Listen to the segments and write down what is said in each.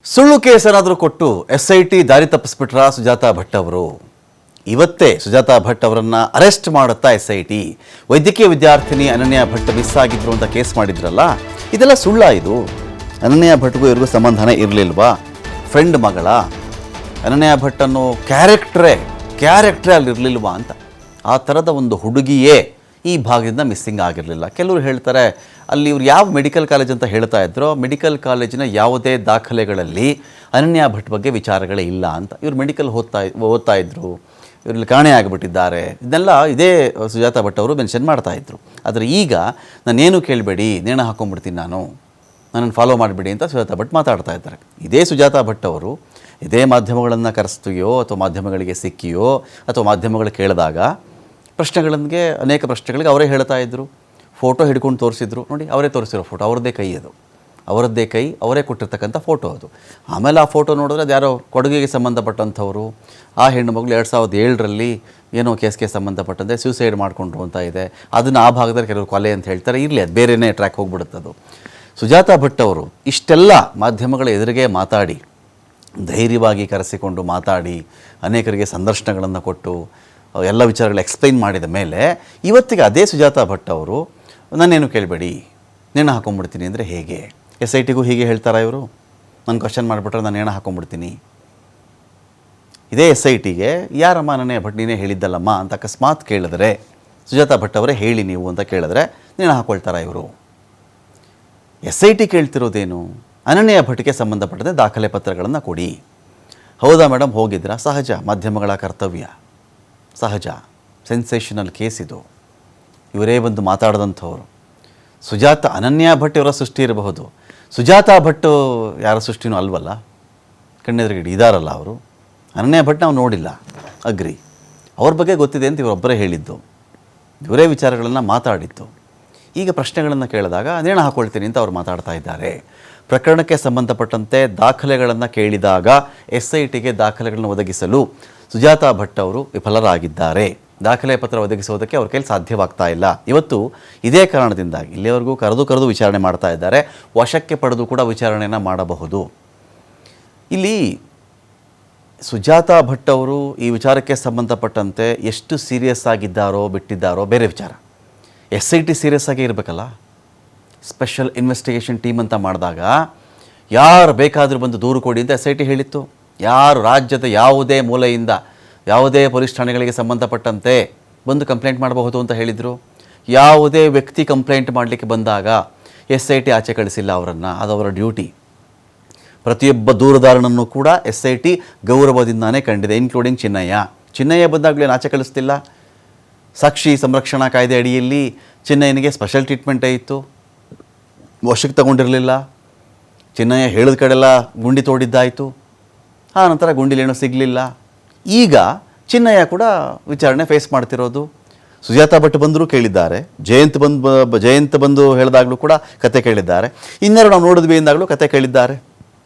ಸುಳ್ಳು ಕೇಸ್ ಏನಾದರೂ ಕೊಟ್ಟು SIT ದಾರಿ ತಪ್ಪಿಸ್ಬಿಟ್ರ ಸುಜಾತಾ ಭಟ್ ಅವರು. ಇವತ್ತೇ ಸುಜಾತಾ ಭಟ್ ಅವರನ್ನು ಅರೆಸ್ಟ್ ಮಾಡುತ್ತಾ SIT. ವೈದ್ಯಕೀಯ ವಿದ್ಯಾರ್ಥಿನಿ ಅನನ್ಯ ಭಟ್ ಮಿಸ್ ಆಗಿದ್ರು ಅಂತ ಕೇಸ್ ಮಾಡಿದ್ರಲ್ಲ, ಇದೆಲ್ಲ ಸುಳ್ಳ? ಇದು ಅನನ್ಯ ಭಟ್ಗೂ ಇವ್ರಿಗೂ ಸಂಬಂಧನೇ ಇರಲಿಲ್ವಾ? ಫ್ರೆಂಡ್ ಮಗಳ ಅನನ್ಯ ಭಟ್ ಅನ್ನೋ ಕ್ಯಾರೆಕ್ಟ್ರೇ ಅಲ್ಲಿರಲಿಲ್ವಾ ಅಂತ. ಆ ಥರದ ಒಂದು ಹುಡುಗಿಯೇ ಈ ಭಾಗದಿಂದ ಮಿಸ್ಸಿಂಗ್ ಆಗಿರಲಿಲ್ಲ. ಕೆಲವರು ಹೇಳ್ತಾರೆ ಅಲ್ಲಿ ಇವ್ರು ಯಾವ ಮೆಡಿಕಲ್ ಕಾಲೇಜ್ ಅಂತ ಹೇಳ್ತಾ ಇದ್ರು, ಮೆಡಿಕಲ್ ಕಾಲೇಜಿನ ಯಾವುದೇ ದಾಖಲೆಗಳಲ್ಲಿ ಅನನ್ಯ ಭಟ್ ಬಗ್ಗೆ ವಿಚಾರಗಳೇ ಇಲ್ಲ ಅಂತ. ಇವ್ರು ಮೆಡಿಕಲ್ ಓದ್ತಾ ಇದ್ರು, ಇವರಲ್ಲಿ ಕಾಣೆ ಆಗಿಬಿಟ್ಟಿದ್ದಾರೆ, ಇದನ್ನೆಲ್ಲ ಇದೇ ಸುಜಾತಾ ಭಟ್ ಅವರು ಮೆನ್ಷನ್ ಮಾಡ್ತಾಯಿದ್ರು. ಆದರೆ ಈಗ ನಾನೇನು ಕೇಳಬೇಡಿ, ನೇಣ ಹಾಕೊಂಡ್ಬಿಡ್ತೀನಿ, ನನ್ನನ್ನು ಫಾಲೋ ಮಾಡಿಬಿಡಿ ಅಂತ ಸುಜಾತಾ ಭಟ್ ಮಾತಾಡ್ತಾ ಇದ್ದಾರೆ. ಇದೇ ಸುಜಾತಾ ಭಟ್ ಅವರು ಇದೇ ಮಾಧ್ಯಮಗಳನ್ನು ಕರೆಸ್ತೀಯೋ ಅಥವಾ ಮಾಧ್ಯಮಗಳಿಗೆ ಸಿಕ್ಕಿಯೋ ಅಥವಾ ಮಾಧ್ಯಮಗಳು ಕೇಳಿದಾಗ ಅನೇಕ ಪ್ರಶ್ನೆಗಳಿಗೆ ಅವರೇ ಹೇಳ್ತಾ ಇದ್ದರು. ಫೋಟೋ ಹಿಡ್ಕೊಂಡು ತೋರಿಸಿದ್ರು, ನೋಡಿ ಅವರೇ ತೋರಿಸಿರೋ ಫೋಟೋ, ಅವರದ್ದೇ ಕೈ, ಅವರೇ ಕೊಟ್ಟಿರ್ತಕ್ಕಂಥ ಫೋಟೋ ಅದು. ಆಮೇಲೆ ಆ ಫೋಟೋ ನೋಡಿದ್ರೆ ಅದು ಯಾರೋ ಕೊಡಗಿಗೆ ಸಂಬಂಧಪಟ್ಟಂಥವ್ರು, ಆ ಹೆಣ್ಣು ಮಗಳು 2007ರಲ್ಲಿ ಏನೋ ಕೇಸ್ಗೆ ಸಂಬಂಧಪಟ್ಟಂತೆ ಸೂಸೈಡ್ ಮಾಡಿಕೊಂಡ್ರು ಅಂತ ಇದೆ. ಅದನ್ನು ಆ ಭಾಗದಲ್ಲಿ ಕೆಲವರು ಕೊಲೆ ಅಂತ ಹೇಳ್ತಾರೆ. ಇರಲಿ, ಅದು ಬೇರೆಯೇ ಟ್ರ್ಯಾಕ್ ಹೋಗ್ಬಿಡುತ್ತದು. ಸುಜಾತಾ ಭಟ್ ಅವರು ಇಷ್ಟೆಲ್ಲ ಮಾಧ್ಯಮಗಳ ಎದುರಿಗೆ ಮಾತಾಡಿ, ಧೈರ್ಯವಾಗಿ ಕರೆಸಿಕೊಂಡು ಮಾತಾಡಿ, ಅನೇಕರಿಗೆ ಸಂದರ್ಶನಗಳನ್ನು ಕೊಟ್ಟು ಎಲ್ಲ ವಿಚಾರಗಳು ಎಕ್ಸ್ಪ್ಲೈನ್ ಮಾಡಿದ ಮೇಲೆ ಇವತ್ತಿಗೆ ಅದೇ ಸುಜಾತಾ ಭಟ್ ಅವರು ನಾನೇನು ಕೇಳಬೇಡಿ, ನೇಣ ಹಾಕೊಂಡ್ಬಿಡ್ತೀನಿ ಅಂದರೆ ಹೇಗೆ? SITಗೂ ಹೀಗೆ ಹೇಳ್ತಾರಾ ಇವರು? ನಾನು ಕ್ವಶನ್ ಮಾಡಿಬಿಟ್ರೆ ನಾನು ನೇಣ ಹಾಕೊಂಡ್ಬಿಡ್ತೀನಿ. ಇದೇ SITಗೆ ಯಾರಮ್ಮ ಅನನ್ಯ ಭಟ್ ನೀನೇ ಹೇಳಿದ್ದಲ್ಲಮ್ಮ ಅಂತ ಅಕಸ್ಮಾತ್ ಕೇಳಿದ್ರೆ, ಸುಜಾತಾ ಭಟ್ ಅವರೇ ಹೇಳಿ ನೀವು ಅಂತ ಕೇಳಿದ್ರೆ ನೇಣ ಹಾಕೊಳ್ತಾರಾ ಇವರು? SIT ಕೇಳ್ತಿರೋದೇನು? ಅನನ್ಯ ಭಟ್ಗೆ ಸಂಬಂಧಪಟ್ಟಂತೆ ದಾಖಲೆ ಪತ್ರಗಳನ್ನು ಕೊಡಿ. ಹೌದಾ ಮೇಡಮ್, ಹೋಗಿದ್ರಾ? ಸಹಜ, ಮಾಧ್ಯಮಗಳ ಕರ್ತವ್ಯ, ಸಹಜ. ಸೆನ್ಸೇಷನಲ್ ಕೇಸ್ ಇದು, ಇವರೇ ಬಂದು ಮಾತಾಡಿದಂಥವ್ರು. ಅನನ್ಯ ಭಟ್ ಇವರ ಸೃಷ್ಟಿ ಇರಬಹುದು, ಸುಜಾತಾ ಭಟ್ ಯಾರ ಸೃಷ್ಟಿನೂ ಅಲ್ವಲ್ಲ. ಕಣ್ಣೆದುರುಗಡೆ ಇದಾರಲ್ಲ ಅವರು. ಅನನ್ಯ ಭಟ್ ನಾವು ನೋಡಿಲ್ಲ, ಅಗ್ರಿ. ಅವ್ರ ಬಗ್ಗೆ ಗೊತ್ತಿದೆ ಅಂತ ಇವರೊಬ್ಬರೇ ಹೇಳಿದ್ದು, ಇವರೇ ವಿಚಾರಗಳನ್ನು ಮಾತಾಡಿದ್ದು. ಈಗ ಪ್ರಶ್ನೆಗಳನ್ನು ಕೇಳಿದಾಗ ನೇಣ ಹಾಕೊಳ್ತೀನಿ ಅಂತ ಅವ್ರು ಮಾತಾಡ್ತಾ ಇದ್ದಾರೆ. ಪ್ರಕರಣಕ್ಕೆ ಸಂಬಂಧಪಟ್ಟಂತೆ ದಾಖಲೆಗಳನ್ನು ಕೇಳಿದಾಗ SITಗೆ ದಾಖಲೆಗಳನ್ನು ಒದಗಿಸಲು ಸುಜಾತಾ ಭಟ್ ಅವರು ವಿಫಲರಾಗಿದ್ದಾರೆ. ದಾಖಲೆ ಪತ್ರ ಒದಗಿಸುವುದಕ್ಕೆ ಅವ್ರ ಕೈಲಿ ಸಾಧ್ಯವಾಗ್ತಾ ಇಲ್ಲ. ಇವತ್ತು ಇದೇ ಕಾರಣದಿಂದಾಗಿ ಇಲ್ಲಿವರೆಗೂ ಕರೆದು ವಿಚಾರಣೆ ಮಾಡ್ತಾ ಇದ್ದಾರೆ. ವಶಕ್ಕೆ ಪಡೆದು ಕೂಡ ವಿಚಾರಣೆಯನ್ನು ಮಾಡಬಹುದು. ಇಲ್ಲಿ ಸುಜಾತಾ ಭಟ್ ಅವರು ಈ ವಿಚಾರಕ್ಕೆ ಸಂಬಂಧಪಟ್ಟಂತೆ ಎಷ್ಟು ಸೀರಿಯಸ್ ಆಗಿದ್ದಾರೋ ಬಿಟ್ಟಿದ್ದಾರೋ ಬೇರೆ ವಿಚಾರ. SIT ಸೀರಿಯಸ್ ಆಗೇ ಇರಬೇಕಲ್ಲ. ಸ್ಪೆಷಲ್ ಇನ್ವೆಸ್ಟಿಗೇಷನ್ ಟೀಮ್ ಅಂತ ಮಾಡಿದಾಗ ಯಾರು ಬೇಕಾದರೂ ಬಂದು ದೂರು ಕೊಡಿ ಅಂತ SIT ಹೇಳಿತ್ತು. ಯಾರು ರಾಜ್ಯದ ಯಾವುದೇ ಮೂಲೆಯಿಂದ ಯಾವುದೇ ಪೊಲೀಸ್ ಠಾಣೆಗಳಿಗೆ ಸಂಬಂಧಪಟ್ಟಂತೆ ಬಂದು ಕಂಪ್ಲೇಂಟ್ ಮಾಡಬಹುದು ಅಂತ ಹೇಳಿದರು. ಯಾವುದೇ ವ್ಯಕ್ತಿ ಕಂಪ್ಲೇಂಟ್ ಮಾಡಲಿಕ್ಕೆ ಬಂದಾಗ SIT ಆಚೆ ಕಳಿಸಿಲ್ಲ ಅವರನ್ನು, ಅದು ಅವರ ಡ್ಯೂಟಿ. ಪ್ರತಿಯೊಬ್ಬ ದೂರುದಾರನನ್ನು ಕೂಡ SIT ಗೌರವದಿಂದಾನೇ ಕಂಡಿದೆ, ಇನ್ಕ್ಲೂಡಿಂಗ್ ಚಿನ್ನಯ್ಯ ಬಂದಾಗಲೂ ಆಚೆ ಕಳಿಸ್ತಿಲ್ಲ. ಸಾಕ್ಷಿ ಸಂರಕ್ಷಣಾ ಕಾಯ್ದೆ ಅಡಿಯಲ್ಲಿ ಚಿನ್ನಯ್ಯನಿಗೆ ಸ್ಪೆಷಲ್ ಟ್ರೀಟ್ಮೆಂಟ್ ಇತ್ತು, ವಶಕ್ಕೆ ತಗೊಂಡಿರಲಿಲ್ಲ. ಚಿನ್ನಯ್ಯ ಹೇಳಿದ ಕಡೆಲ್ಲ ಗುಂಡಿ ತೋಡಿದ್ದಾಯಿತು, ಆ ನಂತರ ಗುಂಡಿಲೇನೂ ಸಿಗಲಿಲ್ಲ. ಈಗ ಚಿನ್ನಯ್ಯ ಕೂಡ ವಿಚಾರಣೆ ಫೇಸ್ ಮಾಡ್ತಿರೋದು. ಸುಜಾತಾ ಭಟ್ ಬಂದರೂ ಕೇಳಿದ್ದಾರೆ, ಜಯಂತ್ ಬಂದು ಹೇಳಿದಾಗಲೂ ಕೂಡ ಕತೆ ಕೇಳಿದ್ದಾರೆ, ಇನ್ನೆರಡು ನಾವು ನೋಡಿದ್ವಿ ಎಂದಾಗಲೂ ಕತೆ ಕೇಳಿದ್ದಾರೆ.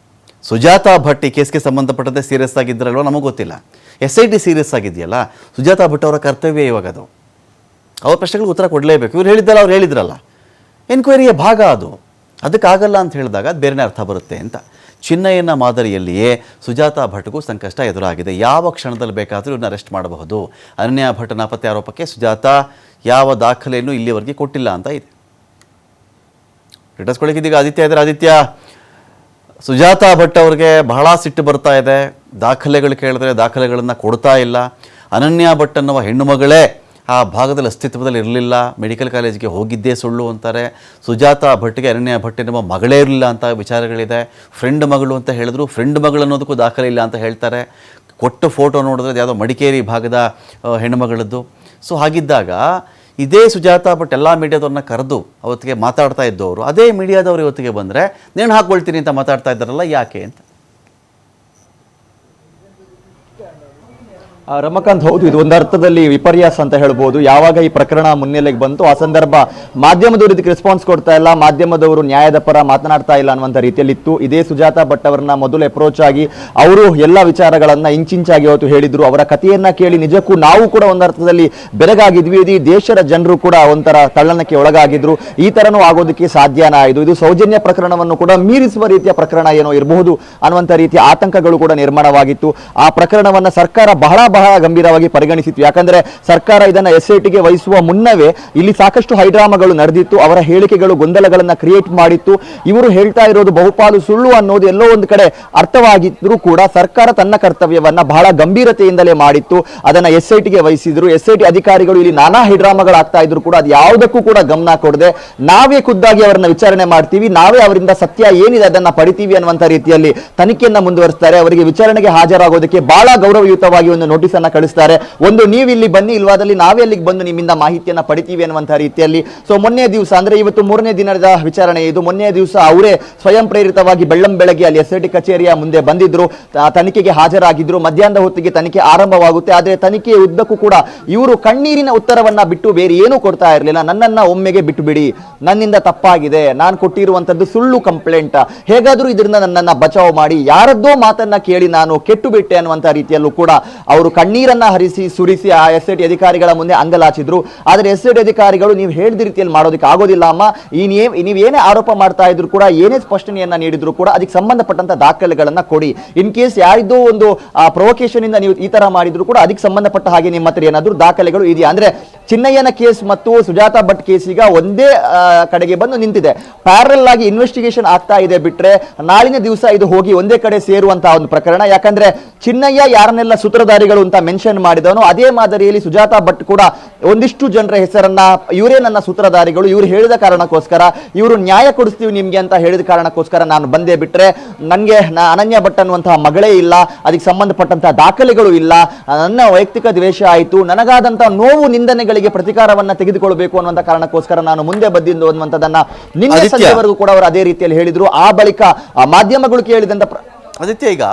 ಸುಜಾತಾ ಭಟ್ ಈ ಕೇಸ್ಗೆ ಸಂಬಂಧಪಟ್ಟಂತೆ ಸೀರಿಯಸ್ ಆಗಿದ್ದರಲ್ವ ನಮಗೆ ಗೊತ್ತಿಲ್ಲ. SIT ಸೀರಿಯಸ್ ಆಗಿದೆಯಲ್ಲ, ಸುಜಾತಾ ಭಟ್ ಅವರ ಕರ್ತವ್ಯ ಇವಾಗ ಅದು. ಅವ್ರ ಪ್ರಶ್ನೆಗಳಿಗೆ ಉತ್ತರ ಕೊಡಲೇಬೇಕು. ಇವ್ರು ಹೇಳಿದ್ದಲ್ಲ, ಅವ್ರು ಹೇಳಿದ್ರಲ್ಲ, ಎನ್ಕ್ವೈರಿಯ ಭಾಗ ಅದು. ಅದಕ್ಕಾಗಲ್ಲ ಅಂತ ಹೇಳಿದಾಗ ಅದು ಬೇರೆನೇ ಅರ್ಥ ಬರುತ್ತೆ ಅಂತ. ಚಿನ್ನಯ್ಯನ ಮಾದರಿಯಲ್ಲಿಯೇ ಸುಜಾತಾ ಭಟ್ಗೂ ಸಂಕಷ್ಟ ಎದುರಾಗಿದೆ. ಯಾವ ಕ್ಷಣದಲ್ಲಿ ಬೇಕಾದರೂ ಇವ್ರನ್ನ ಅರೆಸ್ಟ್ ಮಾಡಬಹುದು. ಅನನ್ಯ ಭಟ್ ನಾಪತ್ತೆ ಆರೋಪಕ್ಕೆ ಸುಜಾತಾ ಯಾವ ದಾಖಲೆಯನ್ನು ಇಲ್ಲಿವರೆಗೆ ಕೊಟ್ಟಿಲ್ಲ ಅಂತ ಇದೆ. ಇದೀಗ ಆದಿತ್ಯ ಸುಜಾತಾ ಭಟ್ ಅವ್ರಿಗೆ ಬಹಳ ಸಿಟ್ಟು ಬರ್ತಾ ಇದೆ. ದಾಖಲೆಗಳು ಕೇಳಿದ್ರೆ ದಾಖಲೆಗಳನ್ನು ಕೊಡ್ತಾ ಇಲ್ಲ. ಅನನ್ಯ ಭಟ್ ಅನ್ನುವ ಹೆಣ್ಣು ಮಗಳೇ ಆ ಭಾಗದಲ್ಲಿ ಅಸ್ತಿತ್ವದಲ್ಲಿ ಇರಲಿಲ್ಲ, ಮೆಡಿಕಲ್ ಕಾಲೇಜಿಗೆ ಹೋಗಿದ್ದೇ ಸುಳ್ಳು ಅಂತಾರೆ. ಸುಜಾತಾ ಭಟ್ಗೆ ಅನನ್ಯ ಭಟ್ ಎನ್ನುವ ಮಗಳೇ ಇರಲಿಲ್ಲ ಅಂತ ವಿಚಾರಗಳಿದೆ. ಫ್ರೆಂಡ್ ಮಗಳು ಅಂತ ಹೇಳಿದ್ರು, ಫ್ರೆಂಡ್ ಮಗಳು ಅನ್ನೋದಕ್ಕೂ ದಾಖಲೆ ಇಲ್ಲ ಅಂತ ಹೇಳ್ತಾರೆ. ಕೊಟ್ಟು ಫೋಟೋ ನೋಡಿದ್ರೆ ಯಾವುದೋ ಮಡಿಕೇರಿ ಭಾಗದ ಹೆಣ್ಣುಮಗಳದ್ದು. ಸೊ ಹಾಗಿದ್ದಾಗ ಇದೇ ಸುಜಾತಾ ಭಟ್ ಎಲ್ಲ ಮೀಡಿಯಾದವ್ರನ್ನ ಕರೆದು ಅವತ್ತಿಗೆ ಮಾತಾಡ್ತಾ ಇದ್ದವರು, ಅದೇ ಮೀಡಿಯಾದವರು ಇವತ್ತಿಗೆ ಬಂದರೆ ನೇಣು ಹಾಕ್ಕೊಳ್ತೀನಿ ಅಂತ ಮಾತಾಡ್ತಾ ಇದ್ದಾರಲ್ಲ, ಯಾಕೆ ಅಂತ. ರಮಕಾಂತ್, ಹೌದು, ಇದು ಒಂದು ಅರ್ಥದಲ್ಲಿ ವಿಪರ್ಯಾಸ ಅಂತ ಹೇಳ್ಬೋದು. ಯಾವಾಗ ಈ ಪ್ರಕರಣ ಮುನ್ನೆಲೆಗೆ ಬಂತು ಆ ಸಂದರ್ಭ ಮಾಧ್ಯಮದವರು ಇದಕ್ಕೆ ರೆಸ್ಪಾನ್ಸ್ ಕೊಡ್ತಾ ಇಲ್ಲ, ಮಾಧ್ಯಮದವರು ನ್ಯಾಯದ ಪರ ಮಾತನಾಡ್ತಾ ಇಲ್ಲ ಅನ್ನುವಂಥ ರೀತಿಯಲ್ಲಿ ಇತ್ತು. ಇದೇ ಸುಜಾತಾ ಭಟ್ ಅವರನ್ನ ಮೊದಲು ಅಪ್ರೋಚ್ ಆಗಿ ಅವರು ಎಲ್ಲ ವಿಚಾರಗಳನ್ನ ಇಂಚಿಂಚಾಗಿ ಅವತ್ತು ಹೇಳಿದ್ರು. ಅವರ ಕಥೆಯನ್ನ ಕೇಳಿ ನಿಜಕ್ಕೂ ನಾವು ಕೂಡ ಒಂದು ಅರ್ಥದಲ್ಲಿ ಬೆರಗಾಗಿದ್ವಿ. ಇಡೀ ದೇಶದ ಜನರು ಕೂಡ ಒಂಥರ ತಳ್ಳನಕ್ಕೆ ಒಳಗಾಗಿದ್ರು. ಈ ತರನೂ ಆಗೋದಕ್ಕೆ ಸಾಧ್ಯನಾ? ಇದು ಸೌಜನ್ಯ ಪ್ರಕರಣವನ್ನು ಕೂಡ ಮೀರಿಸುವ ರೀತಿಯ ಪ್ರಕರಣ ಏನೋ ಇರಬಹುದು ಅನ್ನುವಂಥ ರೀತಿಯ ಆತಂಕಗಳು ಕೂಡ ನಿರ್ಮಾಣವಾಗಿತ್ತು. ಆ ಪ್ರಕರಣವನ್ನ ಸರ್ಕಾರ ಬಹಳ ಗಂಭೀರವಾಗಿ ಪರಿಗಣಿಸಿತ್ತು. ಯಾಕಂದ್ರೆ ಸರ್ಕಾರ ಇದನ್ನ SITಗೆ ವಹಿಸುವ ಮುನ್ನವೇ ಇಲ್ಲಿ ಸಾಕಷ್ಟು ಹೈಡ್ರಾಮಾಗಳು ನಡೆದಿತ್ತು. ಅವರ ಹೇಳಿಕೆಗಳು ಗೊಂದಲಗಳನ್ನ ಕ್ರಿಯೇಟ್ ಮಾಡಿತ್ತು. ಇವರು ಹೇಳ್ತಾ ಇರೋದು ಬಹುಪಾಲು ಸುಳ್ಳು ಅನ್ನೋದು ಎಲ್ಲೋ ಒಂದು ಕಡೆ ಅರ್ಥವಾಗಿದ್ರು ಕೂಡ ಸರ್ಕಾರ ತನ್ನ ಕರ್ತವ್ಯವನ್ನ ಬಹಳ ಗಂಭೀರತೆಯಿಂದಲೇ ಮಾಡಿತ್ತು. ಅದನ್ನ SITಗೆ ವಹಿಸಿದ್ರು. SIT ಅಧಿಕಾರಿಗಳು ಇಲ್ಲಿ ನಾನಾ ಹೈಡ್ರಾಮಾಗಳಾಗ್ತಾ ಇದ್ರು ಕೂಡ ಅದು ಯಾವುದಕ್ಕೂ ಕೂಡ ಗಮನ ಕೊಡದೆ ನಾವೇ ಖುದ್ದಾಗಿ ಅವರನ್ನ ವಿಚಾರಣೆ ಮಾಡ್ತೀವಿ, ನಾವೇ ಅವರಿಂದ ಸತ್ಯ ಏನಿದೆ ಅದನ್ನ ಪಡಿತೀವಿ ಅನ್ನುವಂತ ರೀತಿಯಲ್ಲಿ ತನಿಖೆಯನ್ನ ಮುಂದುವರಿಸ್ತಾರೆ. ಅವರಿಗೆ ವಿಚಾರಣೆಗೆ ಹಾಜರಾಗೋದಕ್ಕೆ ಬಹಳ ಗೌರವಯುತವಾಗಿ ಒಂದು ನೋಟಿಸ್ ಅನ್ನ ಕಳಿಸ್ತಾರೆ. ಒಂದು ನೀವು ಇಲ್ಲಿ ಬನ್ನಿ, ಇಲ್ವಾದಲ್ಲಿ ನಾವೇ ಅಲ್ಲಿಗೆ ಬಂದು ನಿಮ್ಮಿಂದ ಮಾಹಿತಿಯನ್ನ ಪಡಿತೀವಿ ಅನ್ನುವಂತಹ ರೀತಿಯಲ್ಲಿ. ಸೊ ಮೊನ್ನೆ ದಿವಸ ಅಂದ್ರೆ ಇವತ್ತು 3ನೇ ದಿನದ ವಿಚಾರಣೆ ಇದು. ಮೊನ್ನೆ ದಿವಸ ಅವರೇ ಸ್ವಯಂ ಪ್ರೇರಿತವಾಗಿ ಬೆಳ್ಳಂಬೆಳಗ್ಗೆ ಅಲ್ಲಿ SIT ಕಚೇರಿಯ ಮುಂದೆ ಬಂದಿದ್ರು, ತನಿಖೆಗೆ ಹಾಜರಾಗಿದ್ರು. ಮಧ್ಯಾಹ್ನದ ಹೊತ್ತಿಗೆ ತನಿಖೆ ಆರಂಭವಾಗುತ್ತೆ. ಆದ್ರೆ ತನಿಖೆಯ ಉದ್ದಕ್ಕೂ ಕೂಡ ಇವರು ಕಣ್ಣೀರಿನ ಉತ್ತರವನ್ನ ಬಿಟ್ಟು ಬೇರೆ ಏನೂ ಕೊಡ್ತಾ ಇರಲಿಲ್ಲ. ನನ್ನನ್ನ ಒಮ್ಮೆಗೆ ಬಿಟ್ಟು ಬಿಡಿ, ನನ್ನಿಂದ ತಪ್ಪಾಗಿದೆ, ನಾನು ಕೊಟ್ಟಿರುವಂತದ್ದು ಸುಳ್ಳು ಕಂಪ್ಲೇಂಟ್, ಹೇಗಾದ್ರೂ ಇದರಿಂದ ನನ್ನನ್ನ ಬಚಾವ್ ಮಾಡಿ, ಯಾರದ್ದೋ ಮಾತನ್ನ ಕೇಳಿ ನಾನು ಕೆಟ್ಟು ಬಿಟ್ಟೆ ಅನ್ನುವಂತ ರೀತಿಯಲ್ಲೂ ಕೂಡ ಅವರು ಕಣ್ಣೀರನ್ನ ಹರಿಸಿ ಸುರಿಸಿ ಆ SIT ಅಧಿಕಾರಿಗಳ ಮುಂದೆ ಅಂಗಲಾಚಿದ್ರು. ಆದರೆ SIT ಅಧಿಕಾರಿಗಳು ನೀವು ಹೇಳಿದ ರೀತಿಯಲ್ಲಿ ಮಾಡೋದಕ್ಕೆ ಆಗೋದಿಲ್ಲ ಅಮ್ಮ, ನೀವೇನೇ ಆರೋಪ ಮಾಡ್ತಾ ಇದ್ರು ಕೂಡ, ಏನೇ ಸ್ಪಷ್ಟನೆಯನ್ನ ನೀಡಿದ್ರು ಕೂಡ ಅದಕ್ಕೆ ಸಂಬಂಧಪಟ್ಟಂತ ದಾಖಲೆಗಳನ್ನ ಕೊಡಿ. ಇನ್ ಕೇಸ್ ಯಾರಿದ್ದೋ ಒಂದು ಪ್ರೊವೊಕೇಶನ್ ಇಂದ ನೀವು ಈ ತರ ಮಾಡಿದ್ರು ಕೂಡ ಅದಕ್ಕೆ ಸಂಬಂಧಪಟ್ಟ ಹಾಗೆ ನಿಮ್ಮ ಹತ್ರ ಏನಾದ್ರು ದಾಖಲೆಗಳು ಇದೆಯಾ? ಅಂದ್ರೆ ಚಿನ್ನಯ್ಯನ ಕೇಸ್ ಮತ್ತು ಸುಜಾತಾ ಭಟ್ ಕೇಸ್ ಈಗ ಒಂದೇ ಕಡೆಗೆ ಬಂದು ನಿಂತಿದೆ. ಪ್ಯಾರಲ್ ಆಗಿ ಇನ್ವೆಸ್ಟಿಗೇಷನ್ ಆಗ್ತಾ ಇದೆ ಬಿಟ್ರೆ ನಾಳಿನ ದಿವಸ ಇದು ಹೋಗಿ ಒಂದೇ ಕಡೆ ಸೇರುವಂತಹ ಒಂದು ಪ್ರಕರಣ. ಯಾಕಂದ್ರೆ ಚಿನ್ನಯ್ಯ ಯಾರನ್ನೆಲ್ಲ ಸೂತ್ರಧಾರಿಗಳು ಅಂತ ಮೆನ್ಷನ್ ಮಾಡಿದವನು, ಅದೇ ಮಾದರಿಯಲ್ಲಿ ಸುಜಾತಾ ಭಟ್ ಕೂಡ ಒಂದಿಷ್ಟು ಜನರ ಹೆಸರನ್ನ ಇವರೇ ನನ್ನ ಸೂತ್ರಧಾರಿಗಳು, ಇವರು ಹೇಳಿದ ಕಾರಣಕ್ಕೋಸ್ಕರ, ಇವರು ನ್ಯಾಯ ಕೊಡಿಸ್ತೀವಿ ನಿಮ್ಗೆ ಅಂತ ಹೇಳಿದ ಕಾರಣಕ್ಕೋಸ್ಕರ ನಾನು ಬಂದೇ ಬಿಟ್ರೆ ನನಗೆ ಅನನ್ಯ ಭಟ್ ಅನ್ನುವಂತಹ ಮಗಳೇ ಇಲ್ಲ, ಅದಕ್ಕೆ ಸಂಬಂಧಪಟ್ಟಂತಹ ದಾಖಲೆಗಳು ಇಲ್ಲ, ನನ್ನ ವೈಯಕ್ತಿಕ ದ್ವೇಷ ಆಯಿತು, ನನಗಾದಂತಹ ನೋವು ನಿಂದನೆಗಳಿಗೆ ಪ್ರತಿಕಾರವನ್ನ ತೆಗೆದುಕೊಳ್ಬೇಕು ಅನ್ನುವಂಥ ಕಾರಣಕ್ಕೋಸ್ಕರ ನಾನು ಮುಂದೆ ಬಂದಿದ್ದು ಅನ್ನುವಂಥದ್ದನ್ನ ನಿನ್ನೆ ಸಂಜೆವರೆಗೂ ಕೂಡ ಅವರು ಅದೇ ರೀತಿಯಲ್ಲಿ ಹೇಳಿದ್ರು. ಆ ಬಳಿಕ ಮಾಧ್ಯಮಗಳು ಕೇಳಿದಂತ ಆದಿತ್ಯ, ಈಗ